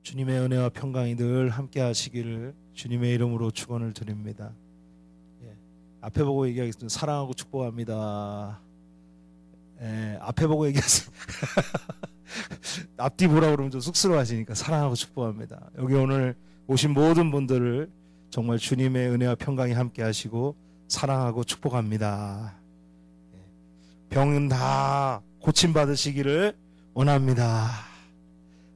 주님의 은혜와 평강이 늘 함께 하시기를 주님의 이름으로 축원을 드립니다. 앞에 보고 얘기하겠습니다. 사랑하고 축복합니다. 앞에 보고 얘기하세요. 앞뒤 보라 그러면 좀 쑥스러워하시니까 사랑하고 축복합니다. 여기 오늘 오신 모든 분들을 정말 주님의 은혜와 평강이 함께 하시고 사랑하고 축복합니다. 병은 다 고침받으시기를 원합니다.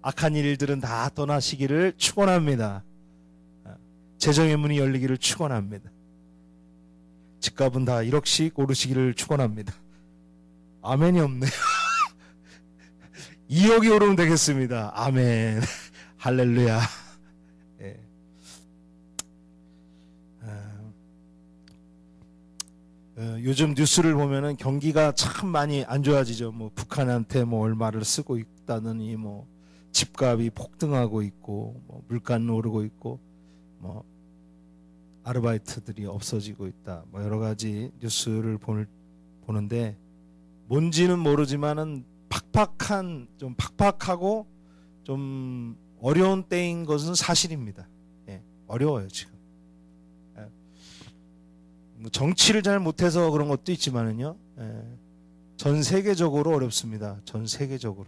악한 일들은 다 떠나시기를 축원합니다. 재정의 문이 열리기를 축원합니다. 집값은 다 1억씩 오르시기를 축원합니다. 아멘이 없네요. 2억이 오르면 되겠습니다. 아멘. 할렐루야. 요즘 뉴스를 보면은 경기가 참 많이 안 좋아지죠. 뭐 북한한테 뭐 얼마를 쓰고 있다느니 뭐 집값이 폭등하고 있고 뭐 물가는 오르고 있고 뭐 아르바이트들이 없어지고 있다. 뭐 여러 가지 뉴스를 보는데 뭔지는 모르지만은 좀 팍팍하고 좀 어려운 때인 것은 사실입니다. 어려워요 지금. 정치를 잘 못해서 그런 것도 있지만은요. 전 세계적으로 어렵습니다. 전 세계적으로.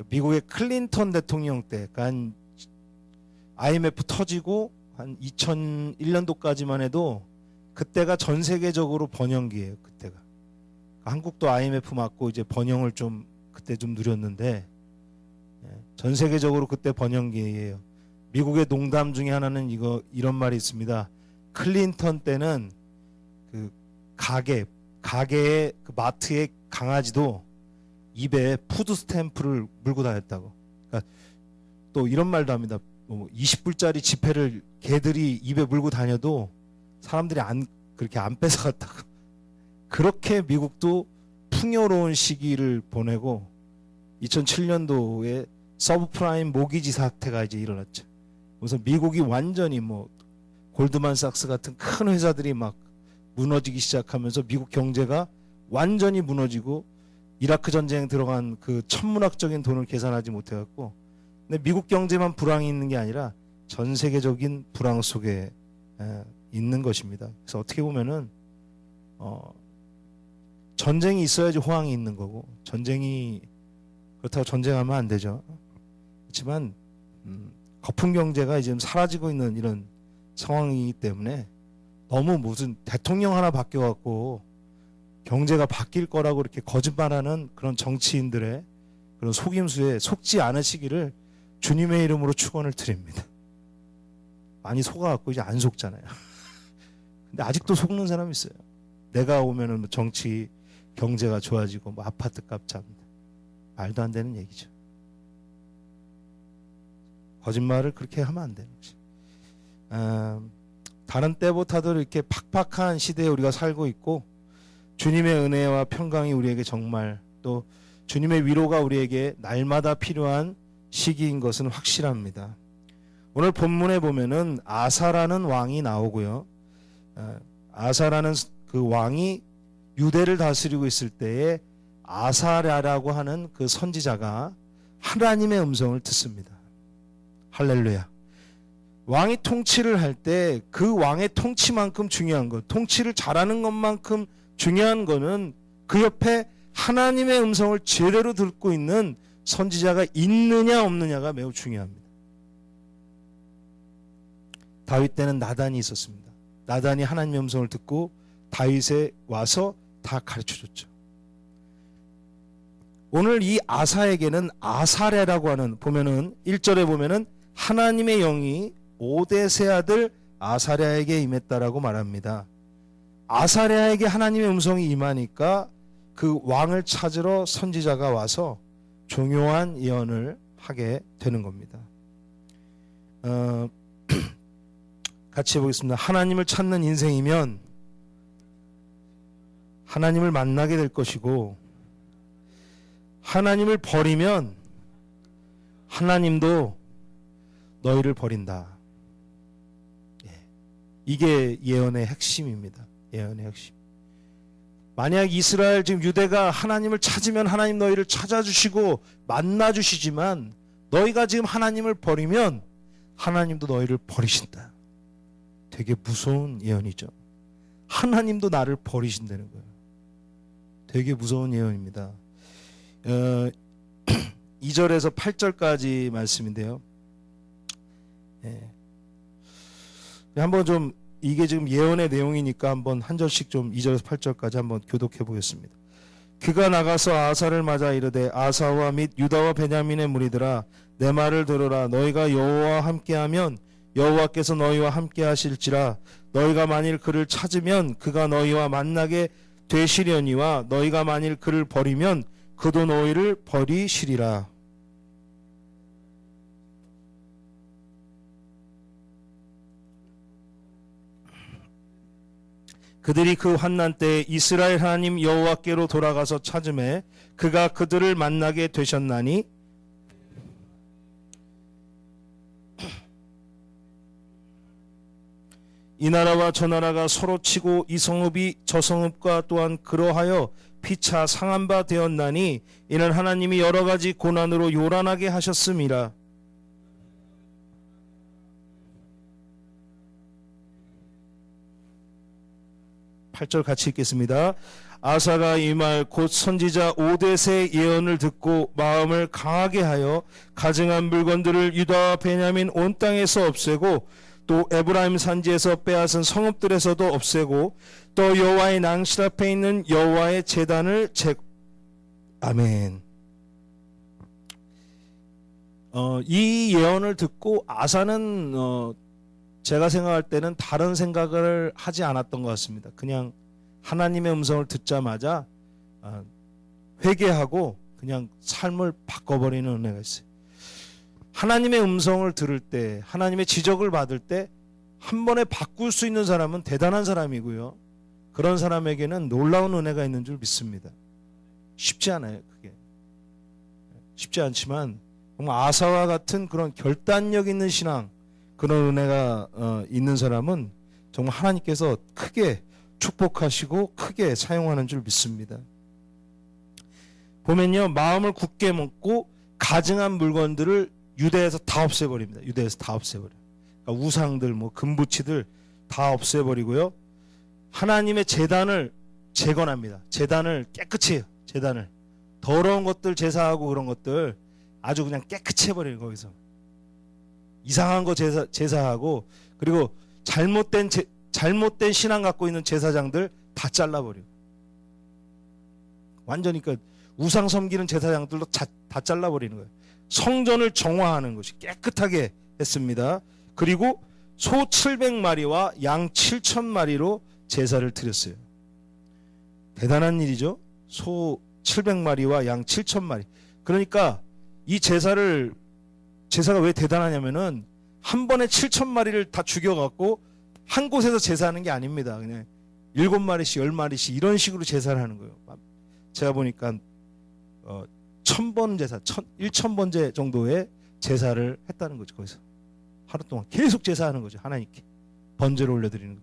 미국의 클린턴 대통령 때, 그러니까 IMF 터지고 한 2001년도까지만 해도 그때가 전 세계적으로 번영기예요. 그때가. 한국도 IMF 맞고 이제 번영을 좀 그때 좀 누렸는데 전 세계적으로 그때 번영기예요. 미국의 농담 중에 하나는 이런 말이 있습니다. 클린턴 때는 그 가게의 그 마트의 강아지도 입에 푸드 스탬프를 물고 다녔다고. 그러니까 또 이런 말도 합니다. 20불짜리 지폐를 개들이 입에 물고 다녀도 사람들이 그렇게 안 뺏어갔다고. 그렇게 미국도 풍요로운 시기를 보내고 2007년도에 서브프라임 모기지 사태가 이제 일어났죠. 그래서 미국이 완전히 뭐 골드만삭스 같은 큰 회사들이 막 무너지기 시작하면서 미국 경제가 완전히 무너지고 이라크 전쟁에 들어간 그 천문학적인 돈을 계산하지 못해갖고 근데 미국 경제만 불황이 있는 게 아니라 전 세계적인 불황 속에 있는 것입니다. 그래서 어떻게 보면은 전쟁이 있어야지 호황이 있는 거고 그렇다고 전쟁하면 안 되죠. 그렇지만 거품 경제가 이제 사라지고 있는 이런 상황이기 때문에 너무 무슨 대통령 하나 바뀌어갖고 경제가 바뀔 거라고 이렇게 거짓말하는 그런 정치인들의 그런 속임수에 속지 않으시기를 주님의 이름으로 축원을 드립니다. 많이 속아갖고 이제 안 속잖아요. 근데 아직도 속는 사람이 있어요. 내가 오면은 정치 경제가 좋아지고 뭐 아파트 값 잡는다. 말도 안 되는 얘기죠. 거짓말을 그렇게 하면 안 되는 거죠. 다른 때보다도 이렇게 팍팍한 시대에 우리가 살고 있고 주님의 은혜와 평강이 우리에게 정말 또 주님의 위로가 우리에게 날마다 필요한 시기인 것은 확실합니다. 오늘 본문에 보면은 아사라는 왕이 나오고요. 아사라는 그 왕이 유대를 다스리고 있을 때에 아사랴라고 하는 그 선지자가 하나님의 음성을 듣습니다. 할렐루야. 왕이 통치를 할 때 그 왕의 통치만큼 중요한 것, 통치를 잘하는 것만큼 중요한 것은 그 옆에 하나님의 음성을 제대로 듣고 있는 선지자가 있느냐 없느냐가 매우 중요합니다. 다윗 때는 나단이 있었습니다. 나단이 하나님의 음성을 듣고 다윗에 와서 다 가르쳐줬죠. 오늘 이 아사에게는 아사랴라고 하는 보면은 1절에 보면은 하나님의 영이 오뎃의 아들 아사랴에게 임했다라고 말합니다. 아사랴에게 하나님의 음성이 임하니까 그 왕을 찾으러 선지자가 와서 중요한 예언을 하게 되는 겁니다. 같이 해보겠습니다. 하나님을 찾는 인생이면 하나님을 만나게 될 것이고 하나님을 버리면 하나님도 너희를 버린다. 이게 예언의 핵심입니다. 예언의 핵심. 만약 이스라엘 지금 유대가 하나님을 찾으면 하나님 너희를 찾아주시고 만나주시지만 너희가 지금 하나님을 버리면 하나님도 너희를 버리신다. 되게 무서운 예언이죠. 하나님도 나를 버리신다는 거예요. 되게 무서운 예언입니다. 2절에서 8절까지 말씀인데요. 한번 좀 이게 지금 예언의 내용이니까 한번 한 절씩 좀 2절에서 8절까지 한번 교독해 보겠습니다. 그가 나가서 아사를 맞아 이르되 아사와 및 유다와 베냐민의 무리들아 내 말을 들으라. 너희가 여호와와 함께하면 여호와께서 너희와 함께하실지라. 너희가 만일 그를 찾으면 그가 너희와 만나게 되시려니와 너희가 만일 그를 버리면 그도 너희를 버리시리라. 그들이 그 환난 때에 이스라엘 하나님 여호와께로 돌아가서 찾음에 그가 그들을 만나게 되셨나니 이 나라와 저 나라가 서로 치고 이 성읍이 저 성읍과 또한 그러하여 피차 상한 바 되었나니 이는 하나님이 여러 가지 고난으로 요란하게 하셨음이라. 팔절 같이 읽겠습니다. 아사가 이 말 곧 선지자 오뎃의 예언을 듣고 마음을 강하게 하여 가증한 물건들을 유다와 베냐민 온 땅에서 없애고 또 에브라임 산지에서 빼앗은 성읍들에서도 없애고 또 여호와의 낭실 앞에 있는 여호와의 제단을 아멘. 이 예언을 듣고 아사는 제가 생각할 때는 다른 생각을 하지 않았던 것 같습니다. 그냥 하나님의 음성을 듣자마자 회개하고 그냥 삶을 바꿔버리는 은혜가 있어요. 하나님의 음성을 들을 때, 하나님의 지적을 받을 때 한 번에 바꿀 수 있는 사람은 대단한 사람이고요. 그런 사람에게는 놀라운 은혜가 있는 줄 믿습니다. 쉽지 않아요, 그게. 쉽지 않지만 정말 아사와 같은 그런 결단력 있는 신앙, 그런 은혜가 있는 사람은 정말 하나님께서 크게 축복하시고 크게 사용하는 줄 믿습니다. 보면요, 마음을 굳게 먹고 가증한 물건들을 유대에서 다 없애버립니다. 유대에서 다 없애버려요. 그러니까 우상들, 뭐 금부치들 다 없애버리고요. 하나님의 제단을 재건합니다. 제단을 깨끗이 해요. 제단을. 더러운 것들 제사하고 그런 것들 아주 그냥 깨끗이 해버려요. 거기서. 이상한 거 제사하고 그리고 잘못된 신앙 갖고 있는 제사장들 다 잘라버려요. 완전히 그러니까 우상 섬기는 제사장들도 다 잘라버리는 거예요. 성전을 정화하는 것이 깨끗하게 했습니다. 그리고 소 700마리와 양 7,000마리로 제사를 드렸어요. 대단한 일이죠. 소 700마리와 양 7,000마리. 그러니까 이 제사가 왜 대단하냐면은 한 번에 7,000마리를 다 죽여갖고 한 곳에서 제사하는 게 아닙니다. 그냥 7마리씩 10마리씩 이런 식으로 제사를 하는 거예요. 제가 보니까 1,000번 제사, 1,000번째 정도의 제사를 했다는 거죠. 거기서 하루 동안 계속 제사하는 거죠. 하나님께 번제를 올려드리는 거,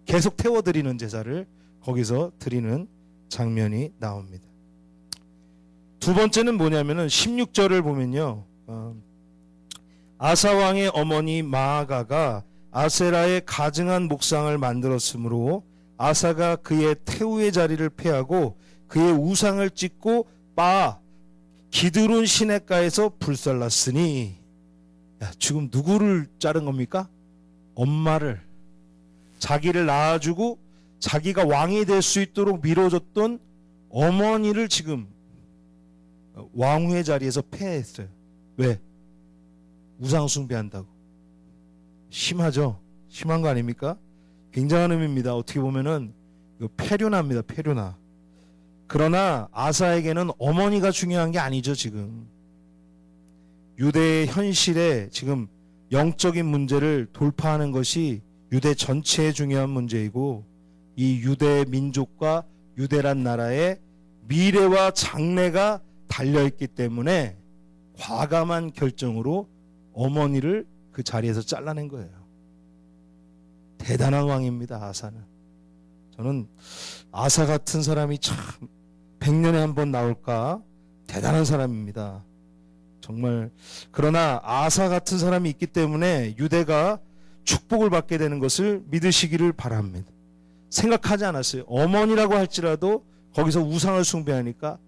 계속 태워드리는 제사를 거기서 드리는 장면이 나옵니다. 두 번째는 뭐냐면은 16절을 보면요, 아사 왕의 어머니 마아가가 아세라의 가증한 목상을 만들었으므로 아사가 그의 태우의 자리를 폐하고 그의 우상을 찢고 기드론 시냇가에서 불살랐으니, 지금 누구를 자른 겁니까? 엄마를, 자기를 낳아주고 자기가 왕이 될 수 있도록 밀어줬던 어머니를 지금 왕후의 자리에서 폐했어요. 왜? 우상 숭배한다고. 심하죠? 심한 거 아닙니까? 굉장한 의미입니다. 어떻게 보면은 이거 폐륜화입니다. 폐륜화. 그러나 아사에게는 어머니가 중요한 게 아니죠. 지금 유대의 현실에 지금 영적인 문제를 돌파하는 것이 유대 전체의 중요한 문제이고, 이 유대 민족과 유대란 나라의 미래와 장래가 달려있기 때문에 과감한 결정으로 어머니를 그 자리에서 잘라낸 거예요. 대단한 왕입니다. 아사는. 저는 아사 같은 사람이 참 100년에 한 번 나올까? 대단한 사람입니다. 정말. 그러나 아사 같은 사람이 있기 때문에 유대가 축복을 받게 되는 것을 믿으시기를 바랍니다. 생각하지 않았어요. 어머니라고 할지라도 거기서 우상을 숭배하니까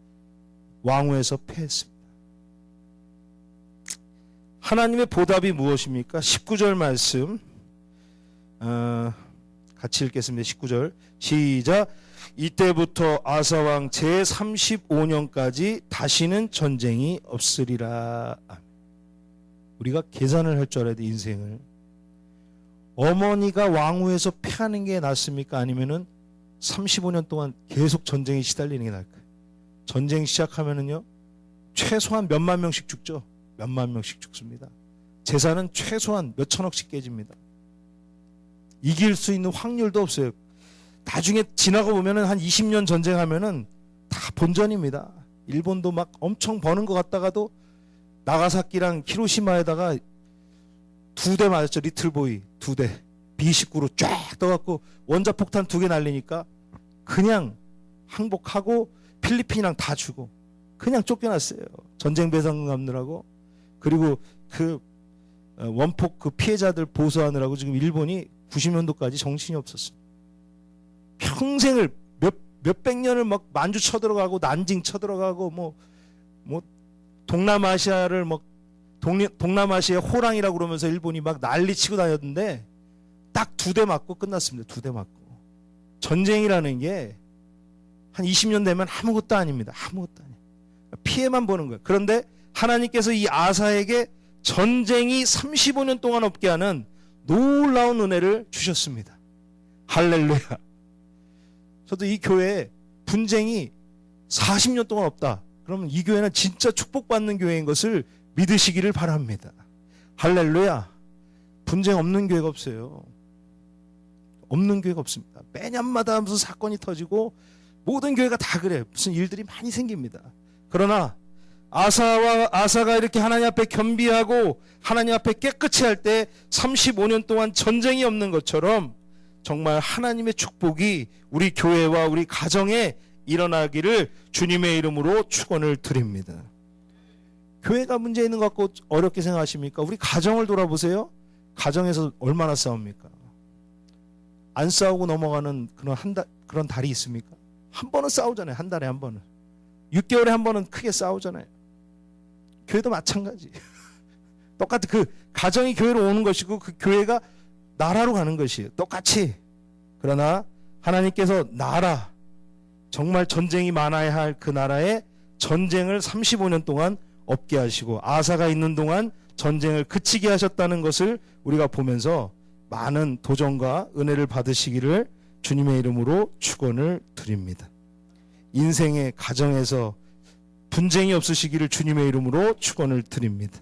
왕후에서 패했습니다. 하나님의 보답이 무엇입니까? 19절 말씀 같이 읽겠습니다. 19절 시작. 이때부터 아사왕 제35년까지 다시는 전쟁이 없으리라. 우리가 계산을 할 줄 알아야 돼. 인생을. 어머니가 왕후에서 패하는 게 낫습니까? 아니면은 35년 동안 계속 전쟁에 시달리는 게 나을까요? 전쟁 시작하면은요 최소한 몇만 명씩 죽죠. 몇만 명씩 죽습니다. 재산은 최소한 몇천억씩 깨집니다. 이길 수 있는 확률도 없어요. 나중에 지나고 보면은 한 20년 전쟁하면은 다 본전입니다. 일본도 막 엄청 버는 것 같다가도 나가사키랑 히로시마에다가 2대 맞았죠. 리틀보이 2대 B-19로 쫙 떠갖고 원자폭탄 2개 날리니까 그냥 항복하고 필리핀이랑 다 주고 그냥 쫓겨났어요. 전쟁 배상금 갚느라고. 그리고 그 원폭 그 피해자들 보수하느라고 지금 일본이 90년도까지 정신이 없었어요. 평생을 몇백 년을 막 만주 쳐들어가고 난징 쳐들어가고 뭐 동남아시아를 막 동남아시아 호랑이라고 그러면서 일본이 막 난리치고 다녔는데 딱 2대 맞고 끝났습니다. 2대 맞고. 전쟁이라는 게 한 20년 되면 아무것도 아닙니다. 아무것도 아니에요. 피해만 보는 거예요. 그런데 하나님께서 이 아사에게 전쟁이 35년 동안 없게 하는 놀라운 은혜를 주셨습니다. 할렐루야. 저도 이 교회에 분쟁이 40년 동안 없다. 그러면 이 교회는 진짜 축복받는 교회인 것을 믿으시기를 바랍니다. 할렐루야. 분쟁 없는 교회가 없어요. 없는 교회가 없습니다. 매년마다 무슨 사건이 터지고 모든 교회가 다 그래요. 무슨 일들이 많이 생깁니다. 그러나 아사가 이렇게 하나님 앞에 겸비하고 하나님 앞에 깨끗이 할 때 35년 동안 전쟁이 없는 것처럼 정말 하나님의 축복이 우리 교회와 우리 가정에 일어나기를 주님의 이름으로 축원을 드립니다. 교회가 문제 있는 것 같고 어렵게 생각하십니까? 우리 가정을 돌아보세요. 가정에서 얼마나 싸웁니까? 안 싸우고 넘어가는 그런 달이 있습니까? 한 번은 싸우잖아요. 한 달에 한 번은. 6개월에 한 번은 크게 싸우잖아요. 교회도 마찬가지. 똑같이 그 가정이 교회로 오는 것이고 그 교회가 나라로 가는 것이에요. 똑같이. 그러나 하나님께서 나라, 정말 전쟁이 많아야 할 그 나라에 전쟁을 35년 동안 없게 하시고 아사가 있는 동안 전쟁을 그치게 하셨다는 것을 우리가 보면서 많은 도전과 은혜를 받으시기를 주님의 이름으로 축원을 드립니다. 인생의 가정에서 분쟁이 없으시기를 주님의 이름으로 축원을 드립니다.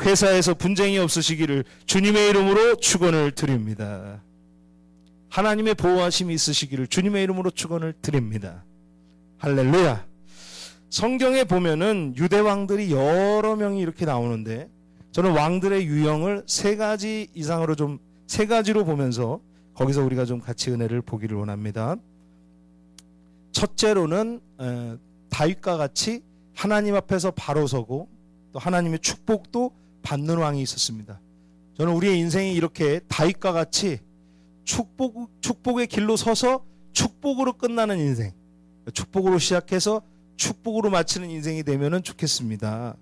회사에서 분쟁이 없으시기를 주님의 이름으로 축원을 드립니다. 하나님의 보호하심이 있으시기를 주님의 이름으로 축원을 드립니다. 할렐루야. 성경에 보면은 유대 왕들이 여러 명이 이렇게 나오는데 저는 왕들의 유형을 3가지 이상으로 좀 3가지로 보면서 거기서 우리가 좀 같이 은혜를 보기를 원합니다. 첫째로는 다윗과 같이 하나님 앞에서 바로 서고 또 하나님의 축복도 받는 왕이 있었습니다. 저는 우리의 인생이 이렇게 다윗과 같이 축복의 길로 서서 축복으로 끝나는 인생, 축복으로 시작해서 축복으로 마치는 인생이 되면 좋겠습니다.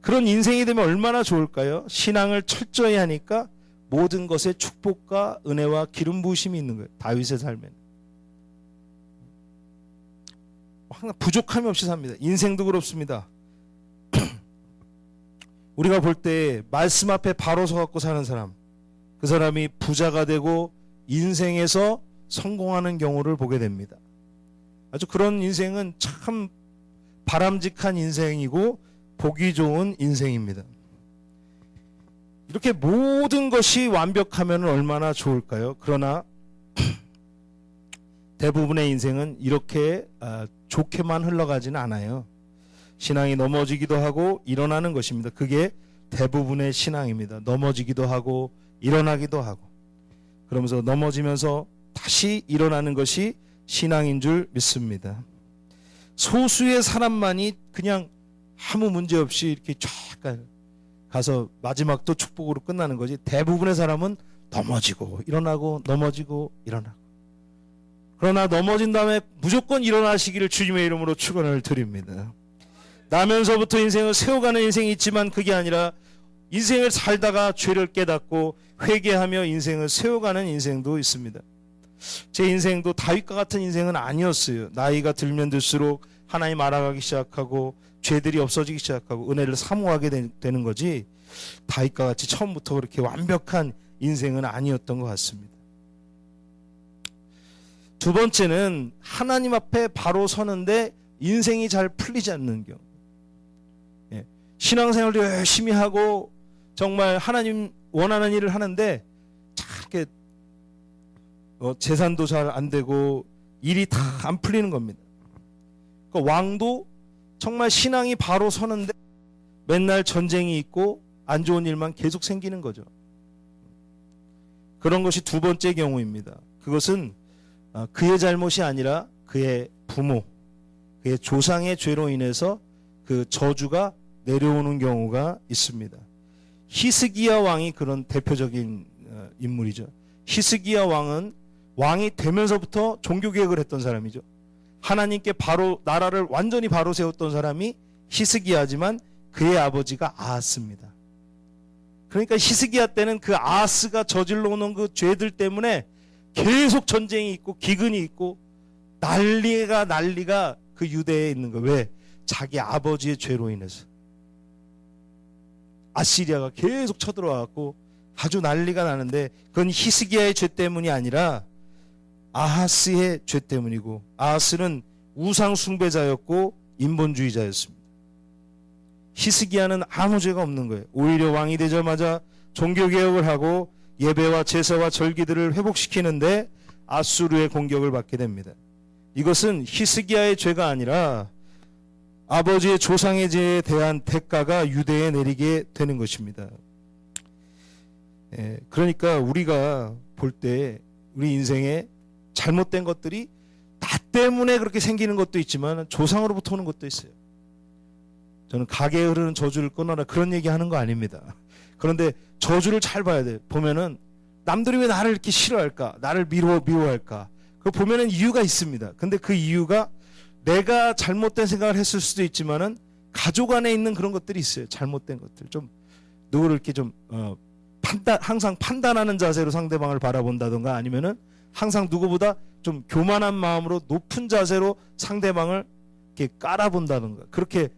그런 인생이 되면 얼마나 좋을까요? 신앙을 철저히 하니까 모든 것에 축복과 은혜와 기름 부으심이 있는 거예요. 다윗의 삶에는 항상 부족함이 없이 삽니다. 인생도 그렇습니다. 우리가 볼 때 말씀 앞에 바로 서갖고 사는 사람, 그 사람이 부자가 되고 인생에서 성공하는 경우를 보게 됩니다. 아주 그런 인생은 참 바람직한 인생이고 보기 좋은 인생입니다. 이렇게 모든 것이 완벽하면 얼마나 좋을까요? 그러나 대부분의 인생은 이렇게 좋게만 흘러가지는 않아요. 신앙이 넘어지기도 하고 일어나는 것입니다. 그게 대부분의 신앙입니다. 넘어지기도 하고 일어나기도 하고 그러면서 넘어지면서 다시 일어나는 것이 신앙인 줄 믿습니다. 소수의 사람만이 그냥 아무 문제 없이 이렇게 쫙 가서 마지막도 축복으로 끝나는 거지. 대부분의 사람은 넘어지고 일어나고 넘어지고 일어나고. 그러나 넘어진 다음에 무조건 일어나시기를 주님의 이름으로 축원을 드립니다. 나면서부터 인생을 세워가는 인생이 있지만 그게 아니라 인생을 살다가 죄를 깨닫고 회개하며 인생을 세워가는 인생도 있습니다. 제 인생도 다윗과 같은 인생은 아니었어요. 나이가 들면 들수록 하나님 알아가기 시작하고 죄들이 없어지기 시작하고 은혜를 사모하게 되는 거지, 다윗과 같이 처음부터 그렇게 완벽한 인생은 아니었던 것 같습니다. 두 번째는 하나님 앞에 바로 서는데 인생이 잘 풀리지 않는 경우. 신앙생활도 열심히 하고 정말 하나님 원하는 일을 하는데 잘 이렇게 재산도 잘 안 되고 일이 다 안 풀리는 겁니다. 그러니까 왕도 정말 신앙이 바로 서는데 맨날 전쟁이 있고 안 좋은 일만 계속 생기는 거죠. 그런 것이 두 번째 경우입니다. 그것은 그의 잘못이 아니라 그의 부모, 그의 조상의 죄로 인해서 그 저주가 내려오는 경우가 있습니다. 히스기야 왕이 그런 대표적인 인물이죠. 히스기야 왕은 왕이 되면서부터 종교개혁을 했던 사람이죠. 하나님께 바로 나라를 완전히 바로 세웠던 사람이 히스기야지만 그의 아버지가 아하스입니다. 그러니까 히스기야 때는 그 아하스가 저질러 오는 그 죄들 때문에 계속 전쟁이 있고 기근이 있고 난리가 그 유대에 있는 거예요. 왜? 자기 아버지의 죄로 인해서. 아시리아가 계속 쳐들어와갖고 아주 난리가 나는데 그건 히스기야의 죄 때문이 아니라 아하스의 죄 때문이고, 아하스는 우상 숭배자였고 인본주의자였습니다. 히스기야는 아무 죄가 없는 거예요. 오히려 왕이 되자마자 종교개혁을 하고 예배와 제사와 절기들을 회복시키는데 아수르의 공격을 받게 됩니다. 이것은 히스기야의 죄가 아니라 아버지의 조상의 죄에 대한 대가가 유대에 내리게 되는 것입니다. 그러니까 우리가 볼 때 우리 인생에 잘못된 것들이 나 때문에 그렇게 생기는 것도 있지만 조상으로부터 오는 것도 있어요. 저는 가게에 흐르는 저주를 끊어라 그런 얘기하는 거 아닙니다. 그런데 저주를 잘 봐야 돼요. 보면은 남들이 왜 나를 이렇게 싫어할까, 나를 미워할까, 그거 보면은 이유가 있습니다. 근데 그 이유가 내가 잘못된 생각을 했을 수도 있지만은 가족 안에 있는 그런 것들이 있어요. 잘못된 것들. 좀 누구를 이렇게 좀 항상 판단하는 자세로 상대방을 바라본다던가, 아니면은 항상 누구보다 좀 교만한 마음으로 높은 자세로 상대방을 이렇게 깔아본다던가, 그렇게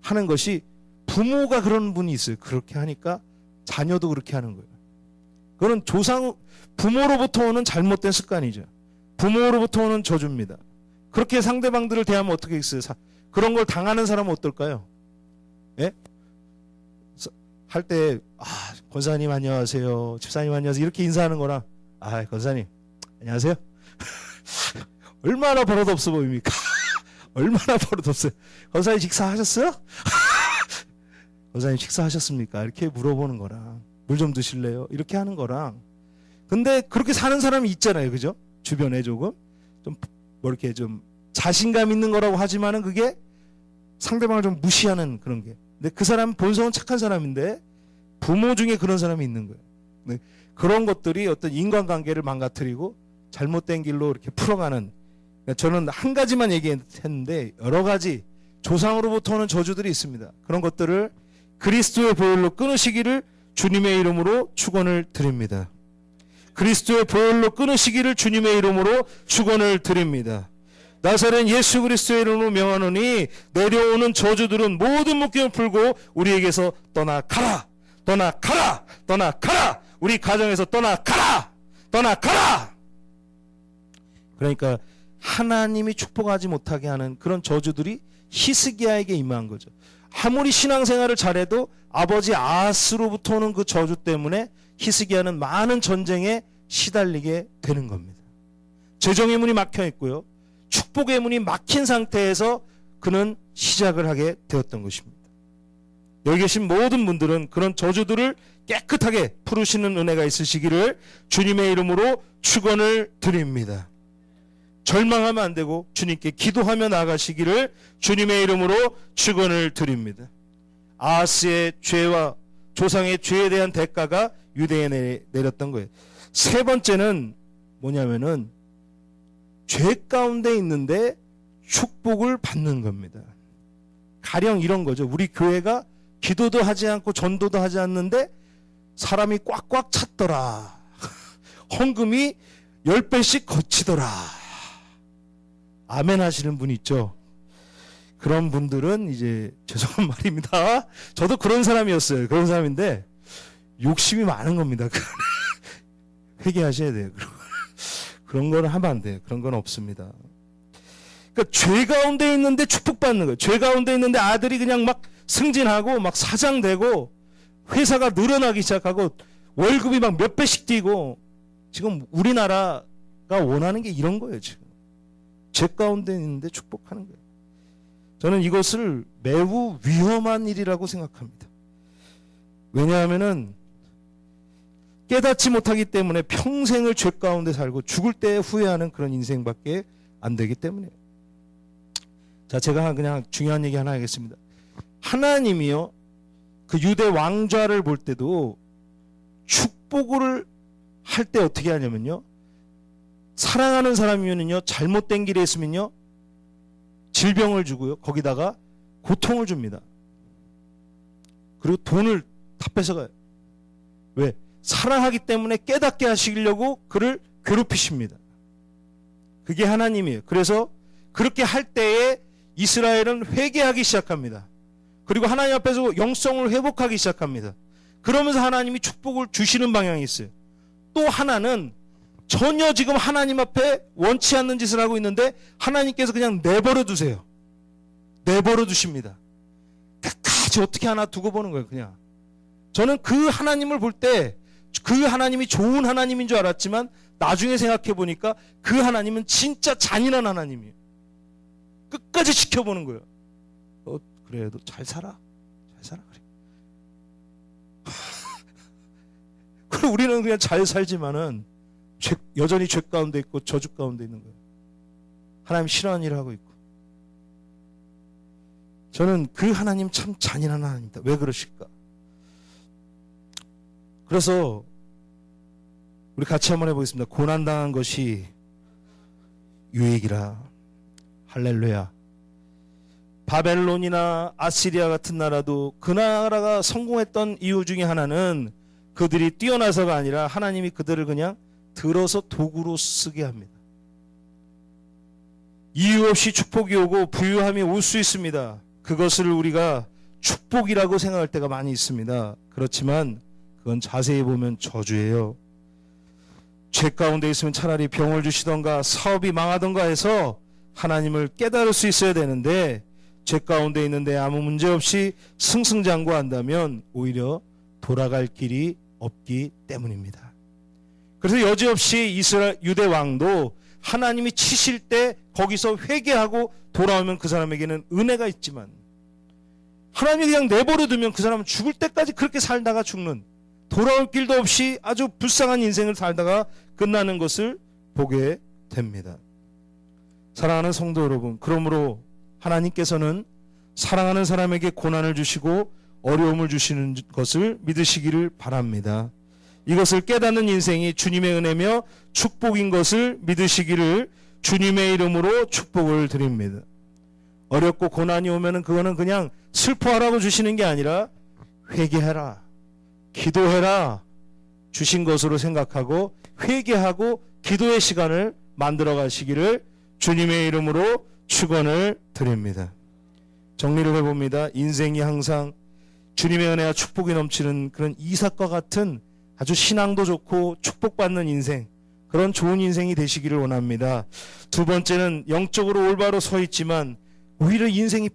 하는 것이, 부모가 그런 분이 있어요. 그렇게 하니까 자녀도 그렇게 하는 거예요. 그건 부모로부터 오는 잘못된 습관이죠. 부모로부터 오는 저주입니다. 그렇게 상대방들을 대하면 어떻게 있어요? 그런 걸 당하는 사람은 어떨까요? 예? 할 때, 권사님 안녕하세요, 집사님 안녕하세요, 이렇게 인사하는 거랑, 권사님 안녕하세요. 얼마나 버릇없어 보입니까? 얼마나 버릇없어요. 권사님 식사하셨어요? 권사님 식사하셨습니까? 이렇게 물어보는 거랑, 물 좀 드실래요? 이렇게 하는 거랑. 근데 그렇게 사는 사람이 있잖아요. 그죠? 주변에 조금 좀 뭐 이렇게 좀 자신감 있는 거라고 하지만은 그게 상대방을 좀 무시하는 그런 게. 근데 그 사람 본성은 착한 사람인데 부모 중에 그런 사람이 있는 거예요. 근데 그런 것들이 어떤 인간관계를 망가뜨리고 잘못된 길로 이렇게 풀어가는. 그러니까 저는 한 가지만 얘기했는데 여러 가지 조상으로부터 오는 저주들이 있습니다. 그런 것들을 그리스도의 보혈로 끊으시기를 주님의 이름으로 축원을 드립니다. 그리스도의 보혈로 끊으시기를 주님의 이름으로 축원을 드립니다. 나사렛 예수 그리스도의 이름으로 명하노니 내려오는 저주들은 모든 묶임을 풀고 우리에게서 떠나가라, 떠나가라, 떠나가라, 우리 가정에서 떠나가라, 떠나가라. 그러니까 하나님이 축복하지 못하게 하는 그런 저주들이 히스기야에게 임한 거죠. 아무리 신앙생활을 잘해도 아버지 아하스로부터 오는 그 저주 때문에 히스기야는 많은 전쟁에 시달리게 되는 겁니다. 재정의 문이 막혀 있고요, 축복의 문이 막힌 상태에서 그는 시작을 하게 되었던 것입니다. 여기 계신 모든 분들은 그런 저주들을 깨끗하게 풀으시는 은혜가 있으시기를 주님의 이름으로 축원을 드립니다. 절망하면 안 되고 주님께 기도하며 나가시기를 주님의 이름으로 축원을 드립니다. 아하스의 죄와 조상의 죄에 대한 대가가 유대에 내렸던 거예요. 세 번째는 뭐냐면은 죄 가운데 있는데 축복을 받는 겁니다. 가령 이런 거죠. 우리 교회가 기도도 하지 않고 전도도 하지 않는데 사람이 꽉꽉 찼더라. 헌금이 10배씩 거치더라. 아멘 하시는 분 있죠. 그런 분들은 이제 죄송한 말입니다. 저도 그런 사람이었어요. 그런 사람인데 욕심이 많은 겁니다. 회개하셔야 돼요. 그런 거는 하면 안 돼요. 그런 건 없습니다. 그러니까 죄 가운데 있는데 축복받는 거예요. 죄 가운데 있는데 아들이 그냥 막 승진하고 막 사장되고 회사가 늘어나기 시작하고 월급이 막 몇 배씩 뛰고 지금 우리나라가 원하는 게 이런 거예요. 지금 죄 가운데 있는데 축복하는 거예요. 저는 이것을 매우 위험한 일이라고 생각합니다. 왜냐하면은 깨닫지 못하기 때문에 평생을 죄 가운데 살고 죽을 때 후회하는 그런 인생밖에 안 되기 때문에. 자, 제가 그냥 중요한 얘기 하나 하겠습니다. 하나님이요, 그 유대 왕좌를 볼 때도 축복을 할 때 어떻게 하냐면요, 사랑하는 사람이면요, 잘못된 길에 있으면요, 질병을 주고요, 거기다가 고통을 줍니다. 그리고 돈을 다 뺏어가요. 왜? 사랑하기 때문에 깨닫게 하시려고 그를 괴롭히십니다. 그게 하나님이에요. 그래서 그렇게 할 때에 이스라엘은 회개하기 시작합니다. 그리고 하나님 앞에서 영성을 회복하기 시작합니다. 그러면서 하나님이 축복을 주시는 방향이 있어요. 또 하나는 전혀 지금 하나님 앞에 원치 않는 짓을 하고 있는데 하나님께서 그냥 내버려 두세요. 내버려 두십니다. 끝까지 어떻게 하나 두고 보는 거예요. 그냥 저는 그 하나님을 볼 때 그 하나님이 좋은 하나님인 줄 알았지만 나중에 생각해 보니까 그 하나님은 진짜 잔인한 하나님이에요. 끝까지 지켜보는 거예요. 그래, 너 잘 살아. 잘 살아. 그래. 그럼 우리는 그냥 잘 살지만은 여전히 죄 가운데 있고 저주 가운데 있는 거예요. 하나님 싫어하는 일을 하고 있고. 저는 그 하나님 참 잔인한 하나님이다. 왜 그러실까? 그래서 우리 같이 한번 해보겠습니다. 고난당한 것이 유익이라. 할렐루야. 바벨론이나 아시리아 같은 나라도 그 나라가 성공했던 이유 중에 하나는 그들이 뛰어나서가 아니라 하나님이 그들을 그냥 들어서 도구로 쓰게 합니다. 이유 없이 축복이 오고 부유함이 올 수 있습니다. 그것을 우리가 축복이라고 생각할 때가 많이 있습니다. 그렇지만 그건 자세히 보면 저주예요. 죄 가운데 있으면 차라리 병을 주시던가 사업이 망하던가 해서 하나님을 깨달을 수 있어야 되는데 죄 가운데 있는데 아무 문제 없이 승승장구한다면 오히려 돌아갈 길이 없기 때문입니다. 그래서 여지없이 유대 왕도 하나님이 치실 때 거기서 회개하고 돌아오면 그 사람에게는 은혜가 있지만 하나님이 그냥 내버려 두면 그 사람은 죽을 때까지 그렇게 살다가 죽는, 돌아올 길도 없이 아주 불쌍한 인생을 살다가 끝나는 것을 보게 됩니다. 사랑하는 성도 여러분, 그러므로 하나님께서는 사랑하는 사람에게 고난을 주시고 어려움을 주시는 것을 믿으시기를 바랍니다. 이것을 깨닫는 인생이 주님의 은혜며 축복인 것을 믿으시기를 주님의 이름으로 축복을 드립니다. 어렵고 고난이 오면은 그거는 그냥 슬퍼하라고 주시는 게 아니라 회개해라, 기도해라 주신 것으로 생각하고 회개하고 기도의 시간을 만들어 가시기를 주님의 이름으로 축원을 드립니다. 정리를 해봅니다. 인생이 항상 주님의 은혜와 축복이 넘치는 그런 이삭과 같은 아주 신앙도 좋고 축복받는 인생, 그런 좋은 인생이 되시기를 원합니다. 두 번째는 영적으로 올바로 서 있지만 오히려 인생이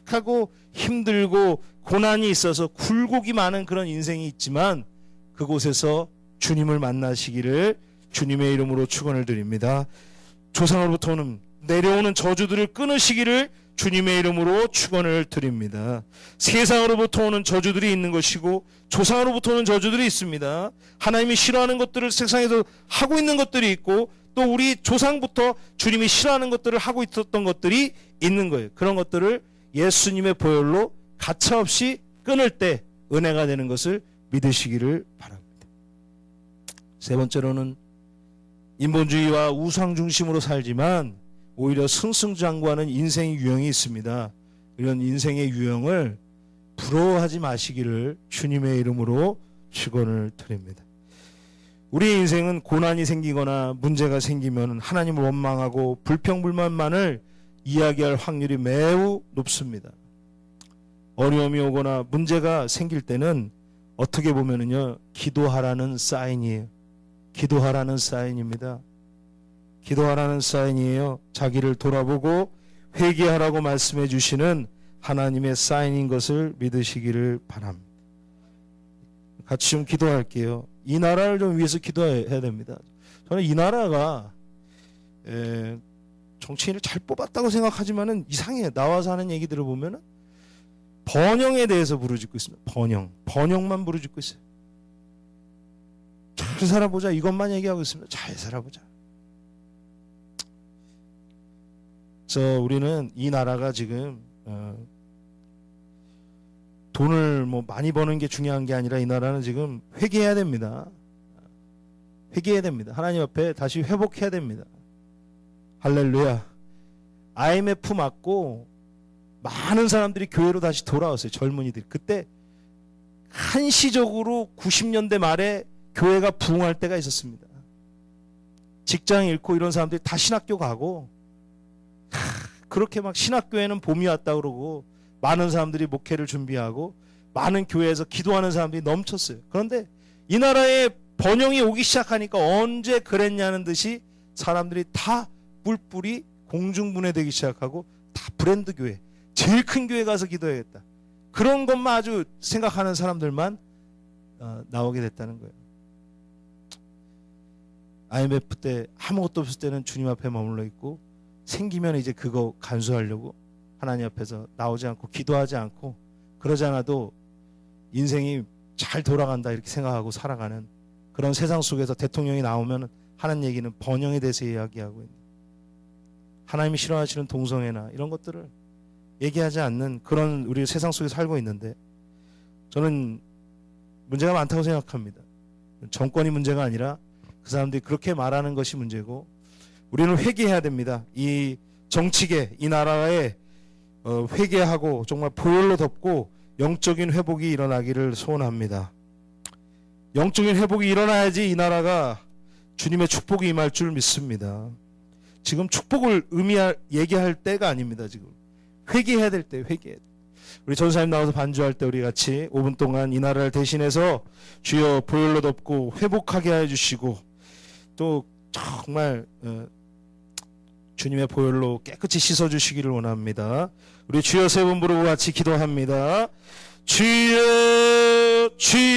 팍팍하고 힘들고 고난이 있어서 굴곡이 많은 그런 인생이 있지만 그곳에서 주님을 만나시기를 주님의 이름으로 축원을 드립니다. 조상으로부터 오는 내려오는 저주들을 끊으시기를 주님의 이름으로 축원을 드립니다. 세상으로부터 오는 저주들이 있는 것이고 조상으로부터 오는 저주들이 있습니다. 하나님이 싫어하는 것들을 세상에서 하고 있는 것들이 있고 또 우리 조상부터 주님이 싫어하는 것들을 하고 있었던 것들이 있는 거예요. 그런 것들을 예수님의 보혈로 가차없이 끊을 때 은혜가 되는 것을 믿으시기를 바랍니다. 세 번째로는 인본주의와 우상 중심으로 살지만 오히려 승승장구하는 인생의 유형이 있습니다. 이런 인생의 유형을 부러워하지 마시기를 주님의 이름으로 축원을 드립니다. 우리의 인생은 고난이 생기거나 문제가 생기면 하나님을 원망하고 불평불만만을 이야기할 확률이 매우 높습니다. 어려움이 오거나 문제가 생길 때는 어떻게 보면은요, 기도하라는 사인이에요. 기도하라는 사인입니다. 기도하라는 사인이에요. 자기를 돌아보고 회개하라고 말씀해 주시는 하나님의 사인인 것을 믿으시기를 바랍니다. 같이 좀 기도할게요. 이 나라를 좀 위해서 기도해야 됩니다. 저는 이 나라가 정치인을 잘 뽑았다고 생각하지만은 이상해요. 나와서 하는 얘기들을 보면은 번영에 대해서 부르짖고 있습니다. 번영만 부르짖고 있어요. 잘 살아보자 이것만 얘기하고 있습니다. 잘 살아보자. 그래서 우리는 이 나라가 지금 돈을 뭐 많이 버는 게 중요한 게 아니라 이 나라는 지금 회개해야 됩니다. 회개해야 됩니다. 하나님 앞에 다시 회복해야 됩니다. 할렐루야. IMF 맞고 많은 사람들이 교회로 다시 돌아왔어요. 젊은이들이. 그때 한시적으로 90년대 말에 교회가 부흥할 때가 있었습니다. 직장 잃고 이런 사람들이 다 신학교 가고 그렇게 막 신학교에는 봄이 왔다 그러고 많은 사람들이 목회를 준비하고 많은 교회에서 기도하는 사람들이 넘쳤어요. 그런데 이 나라에 번영이 오기 시작하니까 언제 그랬냐는 듯이 사람들이 다 뿔뿔이 공중분해되기 시작하고 다 브랜드 교회, 제일 큰 교회 가서 기도해야겠다. 그런 것만 아주 생각하는 사람들만 나오게 됐다는 거예요. IMF 때 아무것도 없을 때는 주님 앞에 머물러 있고 생기면 이제 그거 간수하려고 하나님 앞에서 나오지 않고 기도하지 않고 그러지 않아도 인생이 잘 돌아간다 이렇게 생각하고 살아가는 그런 세상 속에서 대통령이 나오면 하는 얘기는 번영에 대해서 이야기하고 있는, 하나님이 싫어하시는 동성애나 이런 것들을 얘기하지 않는 그런 우리 세상 속에 살고 있는데 저는 문제가 많다고 생각합니다. 정권이 문제가 아니라 그 사람들이 그렇게 말하는 것이 문제고 우리는 회개해야 됩니다. 이 정치계, 이 나라에 회개하고 정말 보혈로 덮고 영적인 회복이 일어나기를 소원합니다. 영적인 회복이 일어나야지 이 나라가 주님의 축복이 임할 줄 믿습니다. 지금 축복을 얘기할 때가 아닙니다. 지금 회개해야 될 때 회개. 우리 전사님 나와서 반주할 때 우리 같이 5분 동안 이 나라를 대신해서 주여 보혈로 덮고 회복하게 해주시고 또 정말 주님의 보혈로 깨끗이 씻어주시기를 원합니다. 우리 주여 세 번 부르고 같이 기도합니다. 주여 주여